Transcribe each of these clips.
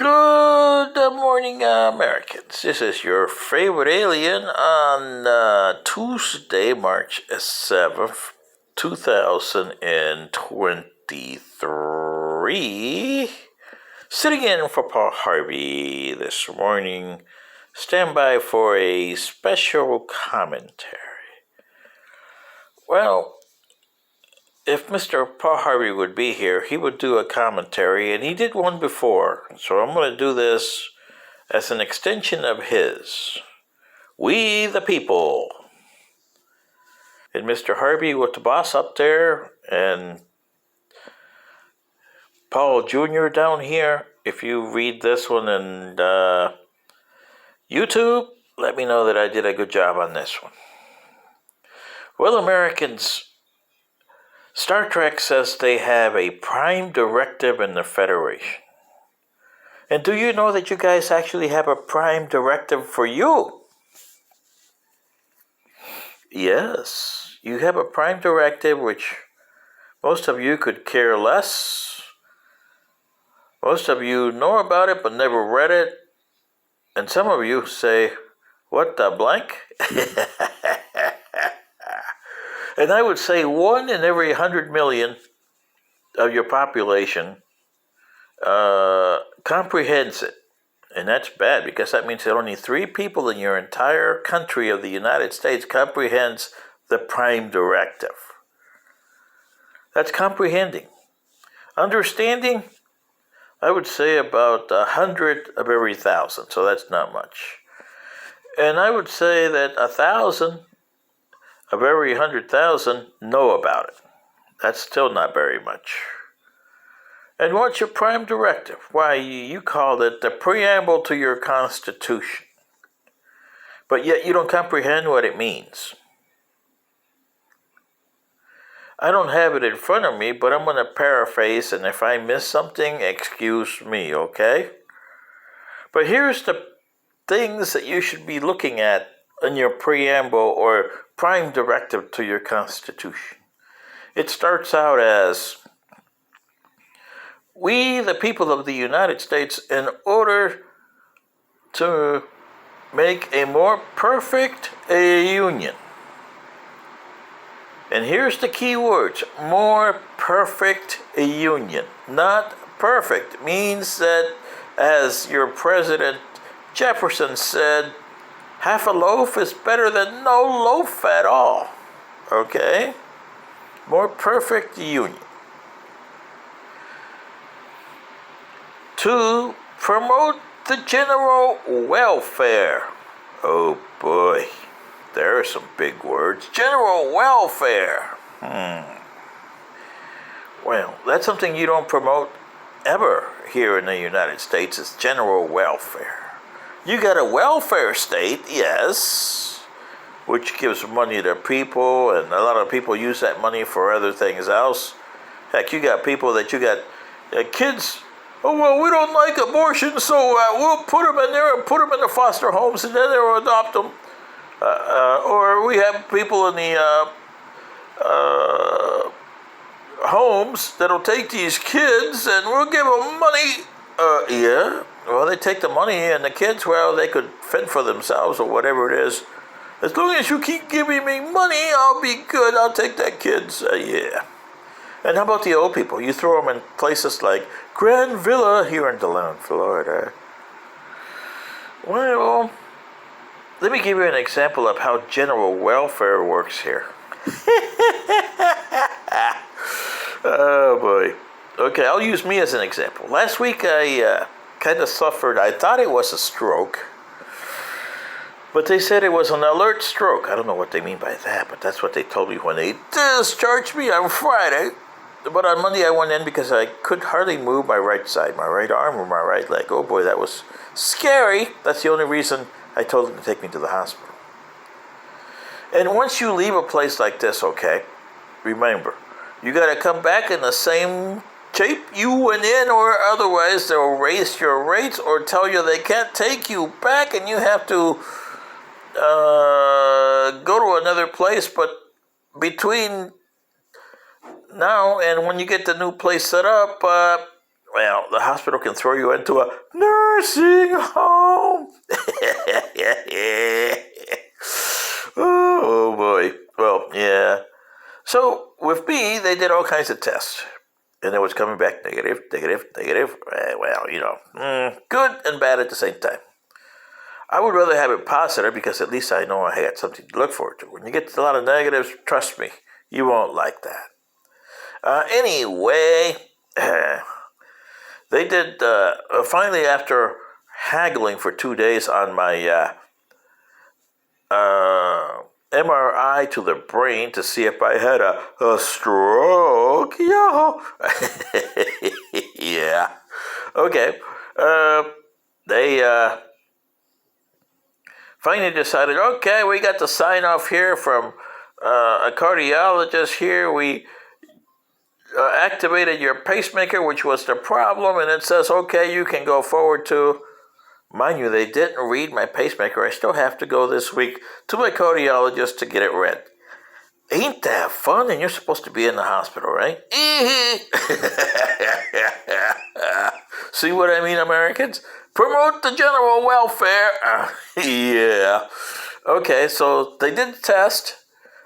Good morning, Americans. This is your favorite alien on Tuesday, March 7th, 2023. Sitting in for Paul Harvey this morning. Stand by for a special commentary. Well, if Mr. Paul Harvey would be here, he would do a commentary, and he did one before. So I'm going to do this as an extension of his. We the people. And Mr. Harvey with the boss up there, and Paul Jr. down here. If you read this one and YouTube, let me know that I did a good job on this one. Well, Americans, Star Trek says they have a prime directive in the Federation. And do you know that you guys actually have a prime directive for you? Yes, you have a prime directive which most of you could care less. Most of you know about it but never read it. And some of you say, what the blank? And I would say 1 in every 100 million of your population comprehends it. And that's bad, because that means that only 3 people in your entire country of the United States comprehends the prime directive. That's comprehending. Understanding, I would say about 100 of every 1,000, so that's not much. And I would say that 1,000 of every 100,000 know about it. That's still not very much. And what's your prime directive? Why, you called it the preamble to your Constitution. But yet you don't comprehend what it means. I don't have it in front of me, but I'm going to paraphrase, and if I miss something, excuse me, okay? But here's the things that you should be looking at in your preamble or prime directive to your Constitution. It starts out as, we, the people of the United States, in order to make a more perfect union. And here's the key words, more perfect union. Not perfect means that, as your President Jefferson said, half a loaf is better than no loaf at all. Okay? More perfect union. To promote the general welfare. Oh boy, there are some big words. General welfare. Well, that's something you don't promote ever here in the United States, is general welfare. You got a welfare state, yes, which gives money to people, and a lot of people use that money for other things else. Heck, you got people that you got kids. Oh, well, we don't like abortion, so we'll put them in there and put them in the foster homes, and then they'll adopt them. Or we have people in the homes that'll take these kids, and we'll give them money. Yeah, well, they take the money, and the kids, well, they could fend for themselves or whatever it is. As long as you keep giving me money, I'll be good. I'll take that kids. Yeah. And how about the old people? You throw them in places like Grand Villa here in DeLone, Florida. Well, let me give you an example of how general welfare works here. Oh, boy. Okay, I'll use me as an example. Last week I kind of suffered. I thought it was a stroke, but they said it was an alert stroke. I don't know what they mean by that, but that's what they told me when they discharged me on Friday. But on Monday I went in because I could hardly move my right side, my right arm or my right leg. Oh boy, that was scary. That's the only reason I told them to take me to the hospital. And once you leave a place like this, okay, remember, you got to come back in the same shape you went in, or otherwise they'll raise your rates or tell you they can't take you back and you have to go to another place. But between now and when you get the new place set up, Well, the hospital can throw you into a nursing home. Oh boy. Well, yeah. So with me, they did all kinds of tests, and it was coming back negative, negative, negative. Good and bad at the same time. I would rather have it positive because at least I know I had something to look forward to. When you get a lot of negatives, trust me, you won't like that. Anyway, they did, finally, after haggling for 2 days on my MRI to the brain to see if I had a stroke. Yo. Yeah. Okay. They finally decided, okay, we got the sign off here from a cardiologist here. We activated your pacemaker, which was the problem, and it says, okay, you can go forward to. Mind you, they didn't read my pacemaker. I still have to go this week to my cardiologist to get it read. Ain't that fun? And you're supposed to be in the hospital, right? See what I mean, Americans? Promote the general welfare. Yeah. Okay, so they did the test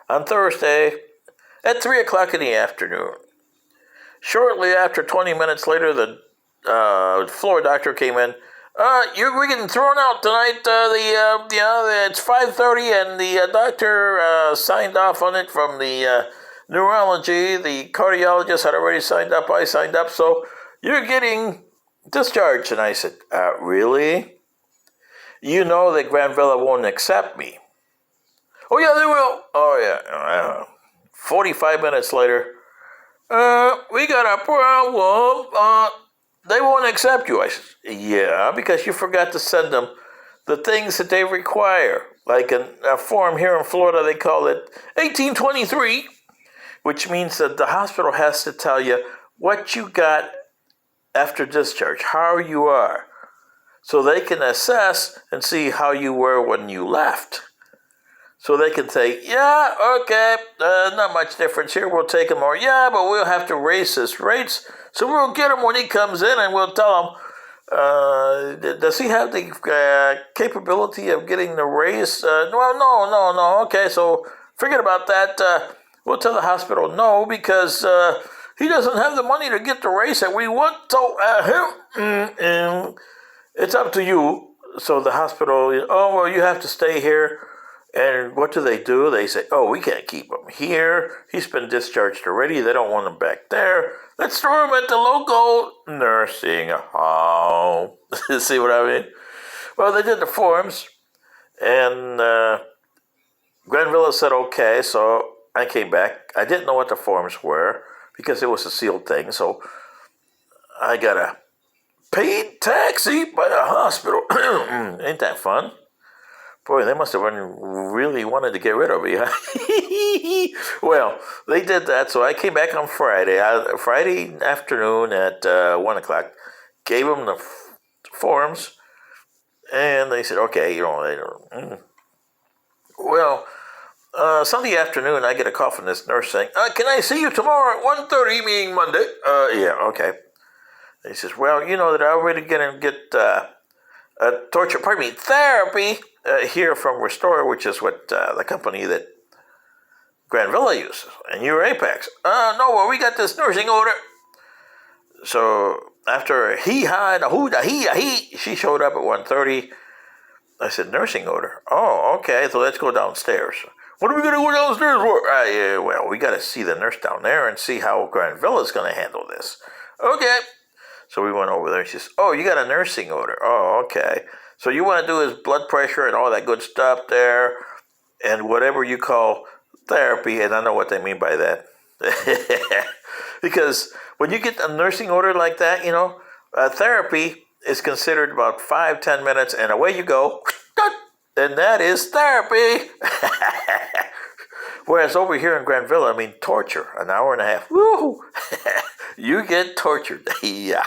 on Thursday at 3 o'clock in the afternoon. Shortly after, 20 minutes later, the floor doctor came in. We're getting thrown out tonight. It's 5:30, and the doctor signed off on it from the neurology. The cardiologist had already signed up. I signed up, so you're getting discharged. And I said, really? You know that Granville won't accept me. Oh, yeah, they will. Oh, yeah. 45 minutes later, we got a problem. They won't accept you. I said, yeah, because you forgot to send them the things that they require. Like a form here in Florida, they call it 1823, which means that the hospital has to tell you what you got after discharge, how you are, so they can assess and see how you were when you left. So they can say, yeah, okay, not much difference here. We'll take him, or yeah, but we'll have to raise his rates. So we'll get him when he comes in, and we'll tell him, does he have the capability of getting the raise? Well, no. Okay, so forget about that. We'll tell the hospital no, because he doesn't have the money to get the raise that we want. So it's up to you. So the hospital, oh, well, you have to stay here. And what do? They say, oh, we can't keep him here. He's been discharged already. They don't want him back there. Let's throw him at the local nursing home. See what I mean? Well, they did the forms, and Granville said, okay, so I came back. I didn't know what the forms were because it was a sealed thing, so I got a paid taxi by the hospital. Ain't that fun? Boy, they must have really wanted to get rid of me. Well, they did that, so I came back on Friday. Friday afternoon at 1 o'clock, gave them the forms, and they said, okay, Well, Sunday afternoon, I get a call from this nurse saying, can I see you tomorrow at 1:30, meaning Monday? Yeah, okay. And he says, well, you know that I'm already going to get therapy here from Restore, which is what the company that Granville uses, and you're Apex. No, well, we got this nursing order. So after hee-ha and a hoo-da, hee-ha-hee, she showed up at 1:30. I said, nursing order? Oh, okay, so let's go downstairs. What are we going to go downstairs for? Yeah, well, we got to see the nurse down there and see how Granville is going to handle this. Okay. So we went over there. She says, oh, you got a nursing order. Oh, okay. So you want to do his blood pressure and all that good stuff there and whatever you call therapy, and I know what they mean by that. Because when you get a nursing order like that, therapy is considered about 5-10 minutes, and away you go. And that is therapy. Whereas over here in Granville, torture, an hour and a half. Woo! You get tortured. Yeah.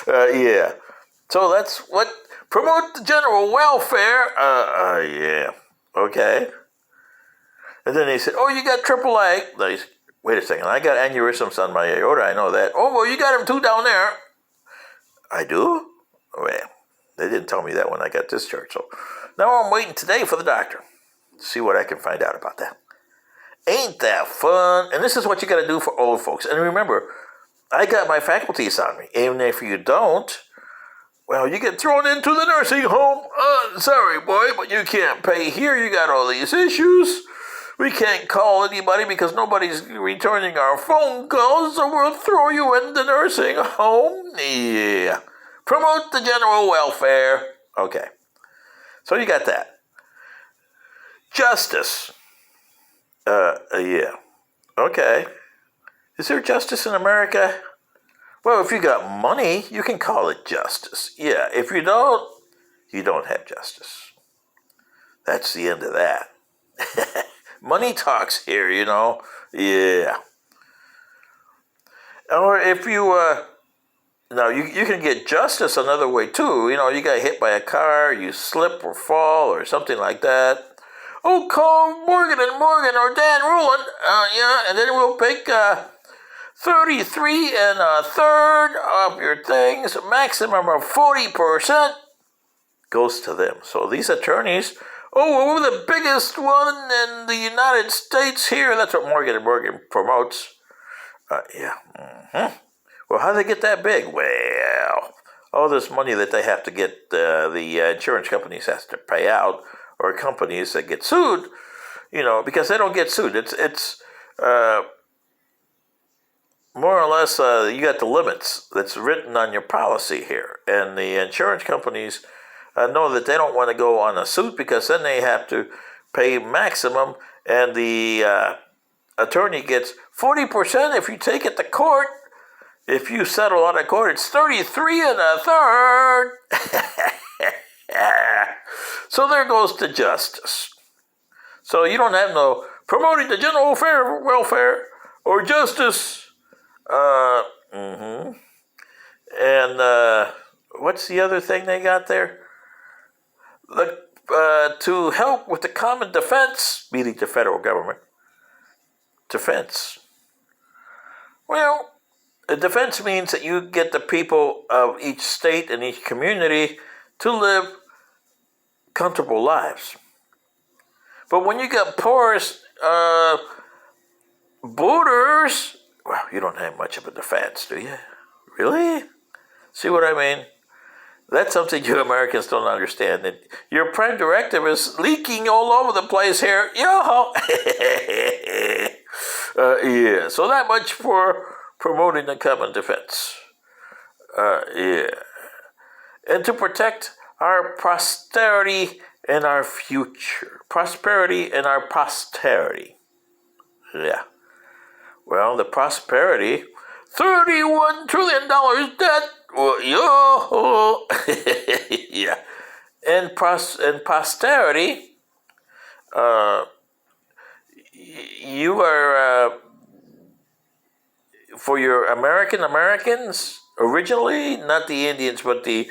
Yeah. So that's what, promote the general welfare. Yeah. Okay. And then they said, oh, you got AAA. Wait a second, I got aneurysms on my aorta, I know that. Oh, well, you got them too down there. I do? Well, they didn't tell me that when I got discharged. So now I'm waiting today for the doctor to see what I can find out about that. Ain't that fun? And this is what you got to do for old folks. And remember, I got my faculties on me. Even if you don't, well, you get thrown into the nursing home. Sorry, boy, but you can't pay here. You got all these issues. We can't call anybody because nobody's returning our phone calls, so we'll throw you in the nursing home. Yeah. Promote the general welfare. Okay. So you got that. Justice. Yeah. Okay. Is there justice in America? Well, if you got money, you can call it justice. Yeah. If you don't have justice. That's the end of that. Money talks here, you know. Yeah. Or if you, now you can get justice another way too. You know, you got hit by a car, you slip or fall or something like that. Oh, call Morgan & Morgan or Dan Rowland. Yeah, and then we'll pick 33 1/3 of your things. Maximum of 40% goes to them. So these attorneys, oh, we're the biggest one in the United States here. That's what Morgan & Morgan promotes. Yeah. Mm-hmm. Well, how do they get that big? Well, all this money that they have to get, the insurance companies has to pay out, or companies that get sued, you know, because they don't get sued. It's more or less, you got the limits that's written on your policy here. And the insurance companies know that they don't want to go on a suit because then they have to pay maximum, and the attorney gets 40% if you take it to court. If you settle out of court, it's 33 1/3. So there goes the justice. So you don't have no promoting the general welfare or justice. And what's the other thing they got there? To help with the common defense, meaning the federal government. Defense. Well, the defense means that you get the people of each state and each community to live comfortable lives. But when you got porous borders, well, you don't have much of a defense, do you? Really? See what I mean? That's something you Americans don't understand. That your prime directive is leaking all over the place here. Yo! Yeah, so that much for promoting the common defense. Yeah. And to protect our posterity and our future. Prosperity and our posterity. Yeah. Well, the prosperity, $31 trillion debt. Well, yo. Yeah. And posterity, you are, for your Americans, originally, not the Indians, but the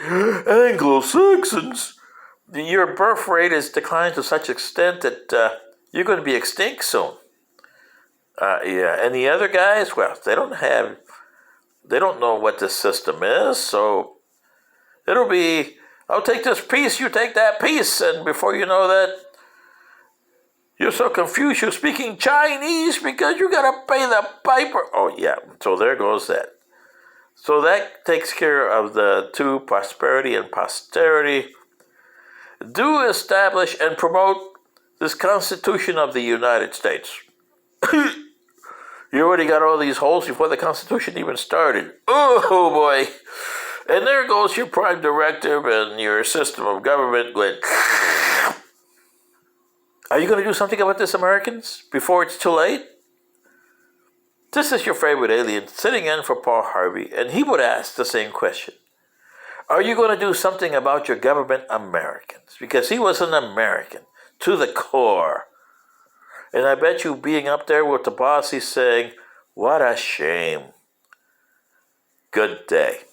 Anglo-Saxons, your birth rate has declined to such extent that you're going to be extinct soon. Yeah, and the other guys, well, they don't know what this system is, so it'll be, I'll take this piece, you take that piece, and before you know that, you're so confused, you're speaking Chinese because you gotta pay the piper. Oh, yeah, so there goes that. So that takes care of the two, prosperity and posterity. Do establish and promote this Constitution of the United States. You already got all these holes before the Constitution even started. Oh, boy. And there goes your prime directive and your system of government going. Are you going to do something about this, Americans, before it's too late? This is your favorite alien sitting in for Paul Harvey, and he would ask the same question. Are you going to do something about your government, Americans? Because he was an American to the core. And I bet you being up there with the boss, he's saying, what a shame. Good day.